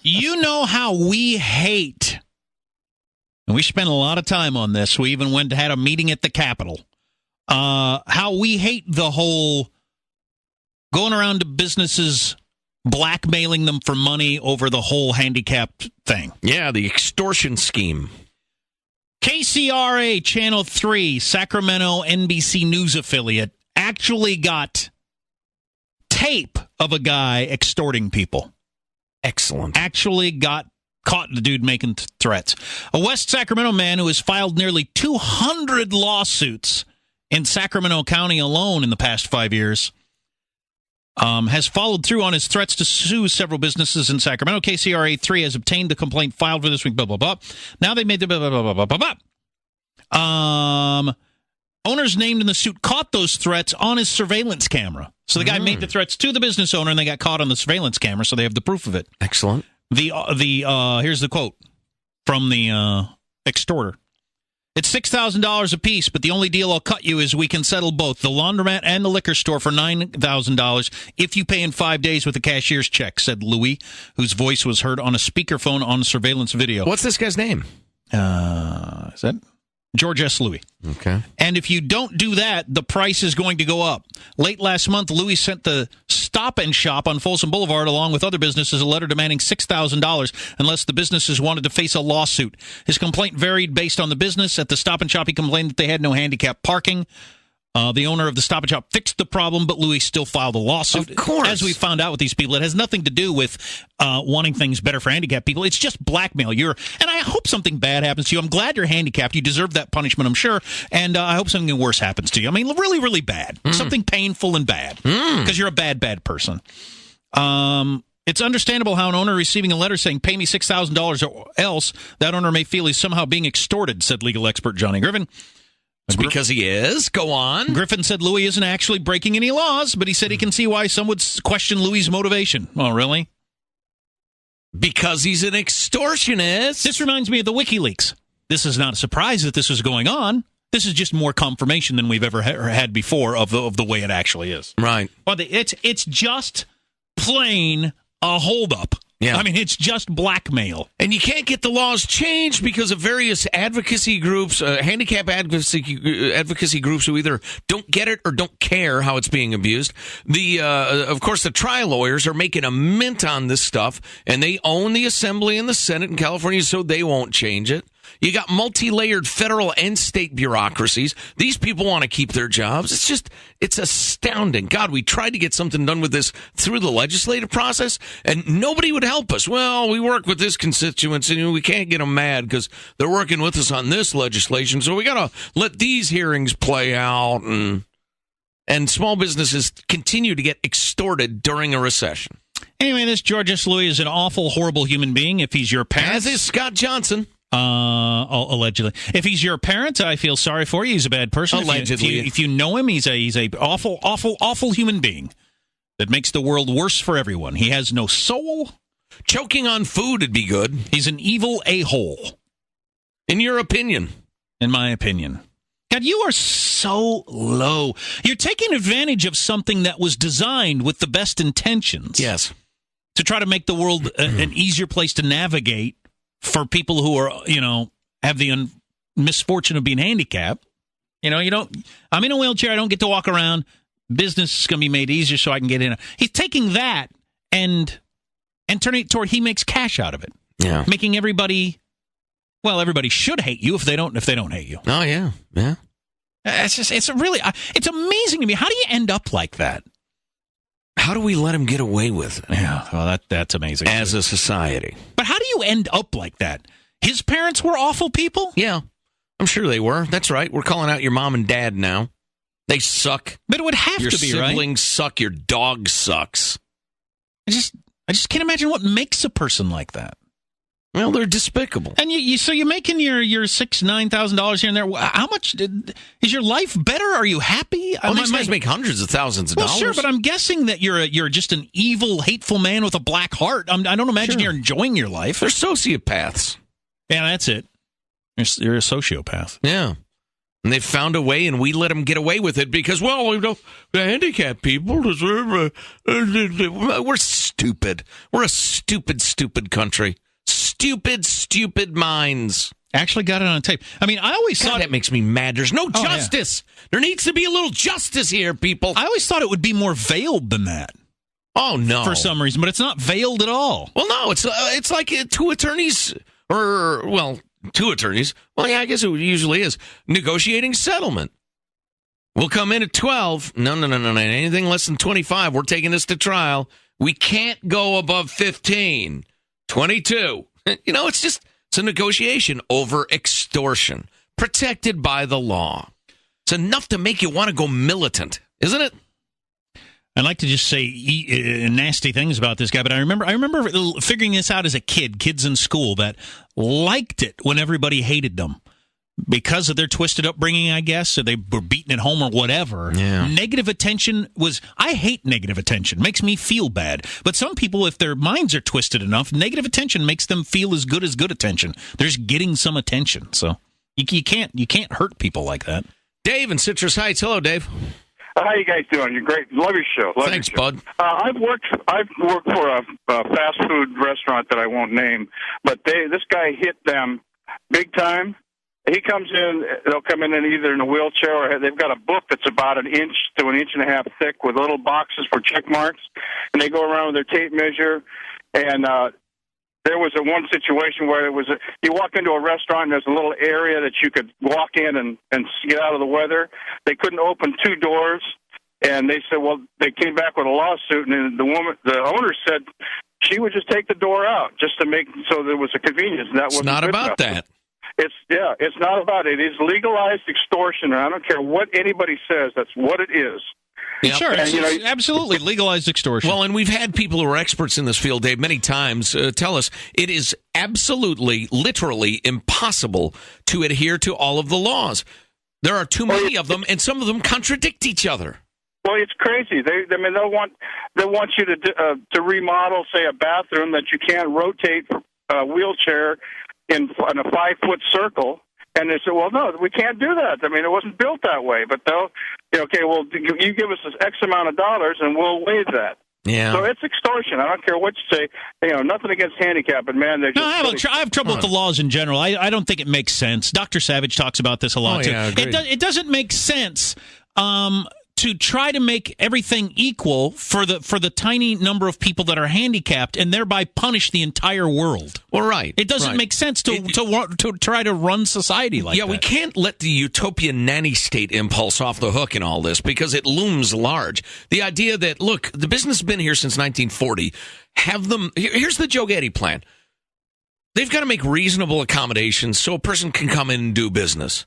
You know how we hate, and we spent a lot of time on this. We even had a meeting at the Capitol. How we hate the whole going around to businesses, blackmailing them for money over the whole handicapped thing. Yeah, the extortion scheme. KCRA Channel 3, Sacramento NBC News affiliate, actually got tape of a guy extorting people. Excellent. Actually got caught the dude making threats. A West Sacramento man who has filed nearly 200 lawsuits in Sacramento County alone in the past 5 years has followed through on his threats to sue several businesses in Sacramento. KCRA 3 has obtained the complaint filed for this week, blah, blah, blah. Now they made the blah, blah, blah, blah, blah, blah. Owners named in the suit caught those threats on his surveillance camera. So the guy made the threats to the business owner, and they got caught on the surveillance camera, so they have the proof of it. Excellent. Here's the quote from the extorter. It's $6,000 a piece, but the only deal I'll cut you is we can settle both the laundromat and the liquor store for $9,000 if you pay in 5 days with a cashier's check, said Louis, whose voice was heard on a speakerphone on surveillance video. What's this guy's name? Is that George S. Louis? Okay. And if you don't do that, the price is going to go up. Late last month, Louis sent the Stop and Shop on Folsom Boulevard, along with other businesses, a letter demanding $6,000 unless the businesses wanted to face a lawsuit. His complaint varied based on the business. At the Stop and Shop, he complained that they had no handicap parking. The owner of the Stop and Shop fixed the problem, but Louis still filed a lawsuit. Of course. As we found out with these people, it has nothing to do with wanting things better for handicapped people. It's just blackmail. And I hope something bad happens to you. I'm glad you're handicapped. You deserve that punishment, I'm sure. And I hope something worse happens to you. I mean, really, really bad. Something painful and bad. Because you're a bad, bad person. It's understandable how an owner receiving a letter saying, pay me $6,000 or else, that owner may feel he's somehow being extorted, said legal expert Johnny Griffin. It's because he is. Go on. Griffin said Louis isn't actually breaking any laws, but he said he can see why some would question Louis' motivation. Oh, really? Because he's an extortionist. This reminds me of the WikiLeaks. This is not a surprise that this is going on. This is just more confirmation than we've ever had before of the way it actually is. Right. Well, it's just plain a holdup. Yeah. I mean, it's just blackmail. And you can't get the laws changed because of various advocacy groups, handicap advocacy groups who either don't get it or don't care how it's being abused. Of course, the trial lawyers are making a mint on this stuff, and they own the Assembly and the Senate in California, so they won't change it. You got multi-layered federal and state bureaucracies. These people want to keep their jobs. It's astounding. God, we tried to get something done with this through the legislative process, and nobody would help us. Well, we work with this constituency, and we can't get them mad because they're working with us on this legislation, so we got to let these hearings play out, and small businesses continue to get extorted during a recession. Anyway, this George S. Louis is an awful, horrible human being. If he's your parent, as is Scott Johnson. Allegedly. If he's your parent, I feel sorry for you. He's a bad person. Allegedly. If you know him, he's a awful, awful, awful human being that makes the world worse for everyone. He has no soul. Choking on food would be good. He's an evil a-hole. In your opinion. In my opinion. God, you are so low. You're taking advantage of something that was designed with the best intentions. Yes. To try to make the world an easier place to navigate for people who are, have the misfortune of being handicapped. I'm in a wheelchair. I don't get to walk around. Business is going to be made easier so I can get in. He's taking that and turning it toward he makes cash out of it. Yeah. Making everybody should hate you if they don't hate you. Oh, yeah. Yeah. It's amazing to me. How do you end up like that? How do we let him get away with it? Yeah, well, that's amazing. As a society. But how do you end up like that? His parents were awful people? Yeah, I'm sure they were. That's right. We're calling out your mom and dad now. They suck. But it would have to be, right? Your siblings suck. Your dog sucks. I just can't imagine what makes a person like that. Well, they're despicable. And so you're making your $9,000 here and there. How much is your life better? Are you happy? Well, these guys make hundreds of thousands of dollars. Well, sure, but I'm guessing that you're just an evil, hateful man with a black heart. I don't imagine you're enjoying your life. They're sociopaths. Yeah, that's it. You're a sociopath. Yeah. And they found a way, and we let them get away with it because, the handicapped people deserve we're stupid. We're a stupid, stupid country. Stupid minds. Actually got it on tape. I mean, I always thought... that makes me mad. There's no justice. Yeah. There needs to be a little justice here, people. I always thought it would be more veiled than that. Oh, no. For some reason, but it's not veiled at all. Well, no, it's like two attorneys, two attorneys. Well, yeah, I guess it usually is. Negotiating settlement. We'll come in at 12. No. Anything less than 25, we're taking this to trial. We can't go above 15. 22. It's a negotiation over extortion, protected by the law. It's enough to make you want to go militant, isn't it? I'd like to just say nasty things about this guy, but I remember figuring this out as a kid, kids in school that liked it when everybody hated them. Because of their twisted upbringing, I guess, or they were beaten at home or whatever. Yeah. Negative attention I hate negative attention. Makes me feel bad. But some people, if their minds are twisted enough, negative attention makes them feel as good attention. They're just getting some attention. So you can't hurt people like that. Dave in Citrus Heights. Hello, Dave. How you guys doing? You're great. Love your show. Thanks, bud. I've worked for a fast food restaurant that I won't name, but this guy hit them big time. He comes in, they'll come in either in a wheelchair or they've got a book that's about an inch to an inch and a half thick with little boxes for check marks, and they go around with their tape measure. And there was one situation where you walk into a restaurant and there's a little area that you could walk in and get out of the weather. They couldn't open two doors, and they said, well, they came back with a lawsuit, and the owner said she would just take the door out just to make so there was a convenience. And that wasn't not about that. It's not about it. It's legalized extortion, and I don't care what anybody says. That's what it is. Yep. Sure, and, absolutely legalized extortion. Well, and we've had people who are experts in this field, Dave, many times tell us it is absolutely, literally impossible to adhere to all of the laws. There are too many of them, and some of them contradict each other. Well, it's crazy. They'll want you to remodel, say, a bathroom that you can't rotate a wheelchair in a 5-foot circle, and they say, well, no, we can't do that. I mean, it wasn't built that way. But they'll, you give us this X amount of dollars, and we'll waive that. Yeah. So it's extortion. I don't care what you say. Nothing against handicap, but man, they're just... I have trouble with the laws in general. I don't think it makes sense. Dr. Savage talks about this a lot, too. Yeah, it doesn't make sense to try to make everything equal for the tiny number of people that are handicapped and thereby punish the entire world. Well, right. It doesn't make sense to try to run society like that. Yeah, we can't let the utopian nanny state impulse off the hook in all this because it looms large. The idea that, look, the business has been here since 1940. Here's the Joe Getty plan. They've got to make reasonable accommodations so a person can come in and do business.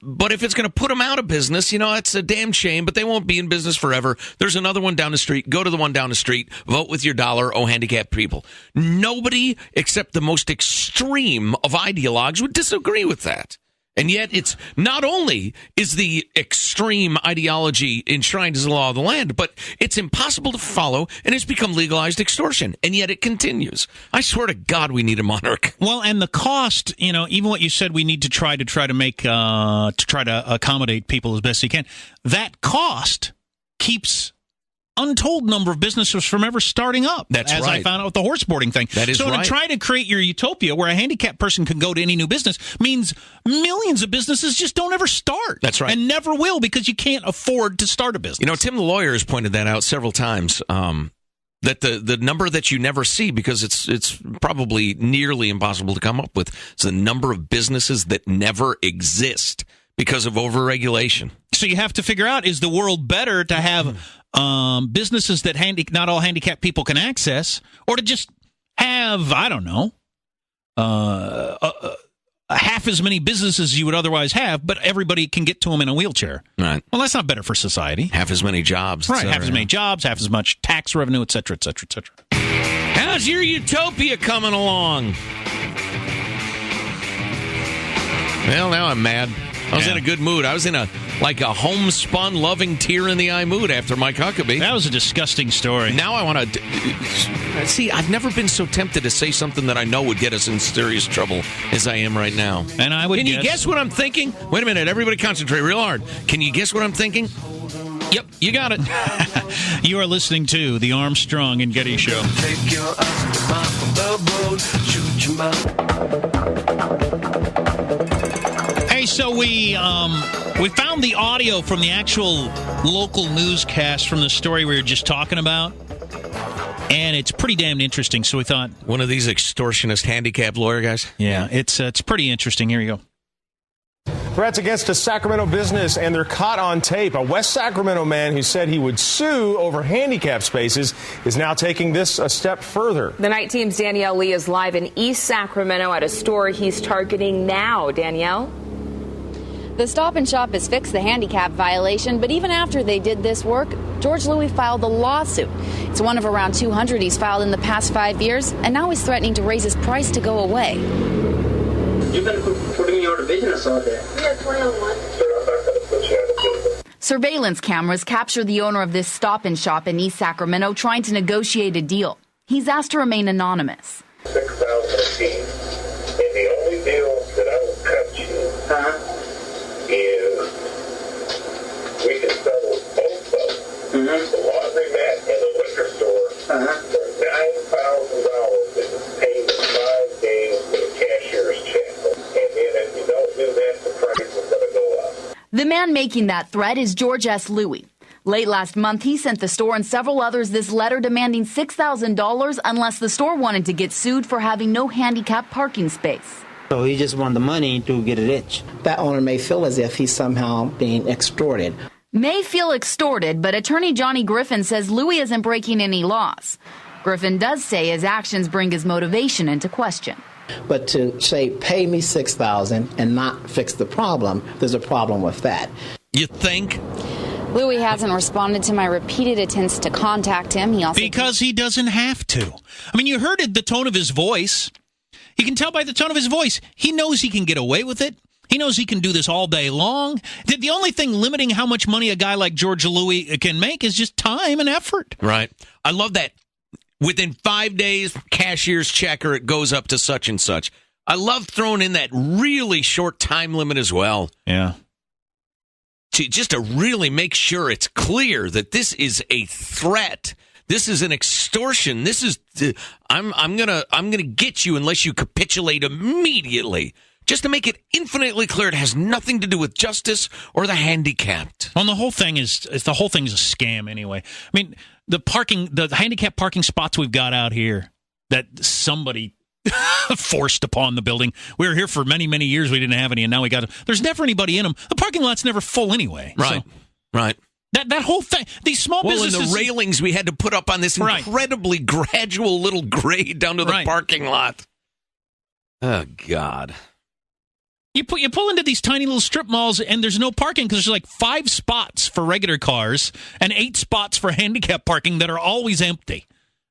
But if it's going to put them out of business, it's a damn shame, but they won't be in business forever. There's another one down the street. Go to the one down the street. Vote with your dollar, handicapped people. Nobody except the most extreme of ideologues would disagree with that. And yet it's not only is the extreme ideology enshrined as the law of the land, but it's impossible to follow, and it's become legalized extortion. And yet it continues. I swear to God, we need a monarch. Well, and the cost, even what you said, we need to try to make to try to accommodate people as best you can. That cost keeps untold number of businesses from ever starting up. That's as right. I found out with the horse boarding thing. That is so right. to try to create your utopia where a handicapped person can go to any new business means millions of businesses just don't ever start. That's right. And never will because you can't afford to start a business. Tim the lawyer has pointed that out several times. That the number that you never see, because it's probably nearly impossible to come up with, is the number of businesses that never exist because of overregulation. So you have to figure out, is the world better to have businesses that not all handicapped people can access, or to just have, I don't know, half as many businesses as you would otherwise have, but everybody can get to them in a wheelchair? Right. Well, that's not better for society. Half as many jobs. Right, half as many jobs, half as much tax revenue, et cetera, et cetera, et cetera. How's your utopia coming along? Well, now I'm mad. I was in a good mood. I was in a homespun, loving, tear-in-the-eye mood after Mike Huckabee. That was a disgusting story. Now I want to... See, I've never been so tempted to say something that I know would get us in serious trouble as I am right now. And I would Can you guess what I'm thinking? Wait a minute. Everybody concentrate real hard. Can you guess what I'm thinking? Yep, you got it. You are listening to the Armstrong and Getty Show. Take your eyes off the road, shoot your mouth. Hey, so we found the audio from the actual local newscast from the story we were just talking about, and it's pretty damn interesting. So we thought, one of these extortionist handicapped lawyer guys. Yeah, it's pretty interesting. Here you go. Threats against a Sacramento business, and they're caught on tape. A West Sacramento man who said he would sue over handicap spaces is now taking this a step further. The night team's Danielle Lee is live in East Sacramento at a store he's targeting now. Danielle? The Stop and Shop has fixed the handicap violation, but even after they did this work, George Louis filed a lawsuit. It's one of around 200 he's filed in the past 5 years, and now he's threatening to raise his price to go away. You've been putting me out of business all day. Yeah, 2001. Surveillance cameras capture the owner of this Stop and Shop in East Sacramento trying to negotiate a deal. He's asked to remain anonymous. 6,000 apiece, and the only deal that I will cut you is we can settle both of them, the laundromat and the liquor store, for $9,000 that is paid in 5 days for the cashier's check. And then if you don't do that, the price is going to go up. The man making that threat is George S. Louis. Late last month, he sent the store and several others this letter demanding $6,000 unless the store wanted to get sued for having no handicap parking space. So he just wanted the money to get rich. That owner may feel as if he's somehow being extorted. May feel extorted, but attorney Johnny Griffin says Louis isn't breaking any laws. Griffin does say his actions bring his motivation into question. But to say, pay me $6,000 and not fix the problem, there's a problem with that. You think? Louis hasn't responded to my repeated attempts to contact him. Because he doesn't have to. I mean, you heard the tone of his voice. You can tell by the tone of his voice. He knows he can get away with it. He knows he can do this all day long. The only thing limiting how much money a guy like George Louis can make is just time and effort. Right. I love that. Within 5 days, cashier's check, or it goes up to such and such. I love throwing in that really short time limit as well. Yeah. Just to really make sure it's clear that this is a threat. This is an extortion. This is I'm gonna get you unless you capitulate immediately. Just to make it infinitely clear, it has nothing to do with justice or the handicapped. Well, the whole thing is a scam anyway. I mean, the handicap parking spots we've got out here that somebody forced upon the building. We were here for many, many years. We didn't have any, and now we got them. There's never anybody in them. The parking lot's never full anyway. Right. So right. That whole thing, these small businesses. Well, and the railings we had to put up on this incredibly gradual little grade down to the parking lot. Oh, God. You pull into these tiny little strip malls, and there's no parking because there's like 5 spots for regular cars and 8 spots for handicap parking that are always empty.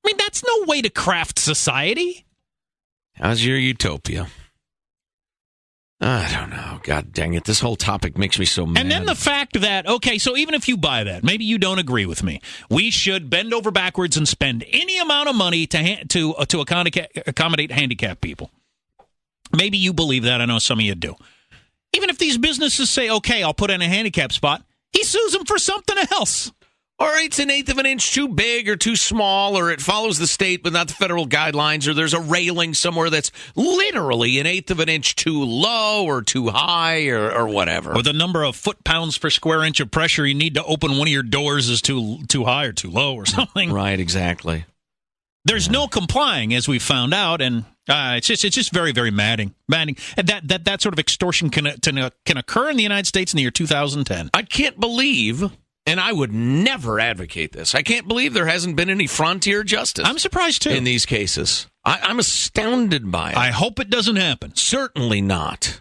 I mean, that's no way to craft society. How's your utopia? I don't know. God dang it. This whole topic makes me so mad. And then the fact that, okay, so even if you buy that, maybe you don't agree with me. We should bend over backwards and spend any amount of money to accommodate handicapped people. Maybe you believe that. I know some of you do. Even if these businesses say, okay, I'll put in a handicap spot, he sues them for something else. Or it's an eighth of an inch too big or too small, or it follows the state but not the federal guidelines, or there's a railing somewhere that's literally an eighth of an inch too low or too high or whatever. Or the number of foot-pounds per square inch of pressure you need to open one of your doors is too high or too low or something. Right, exactly. There's no complying, as we found out, and it's just very, very maddening. And that sort of extortion can occur in the United States in the year 2010. I can't believe, and I would never advocate this, I can't believe there hasn't been any frontier justice. I'm surprised, too. In these cases. I'm astounded by it. I hope it doesn't happen. Certainly not.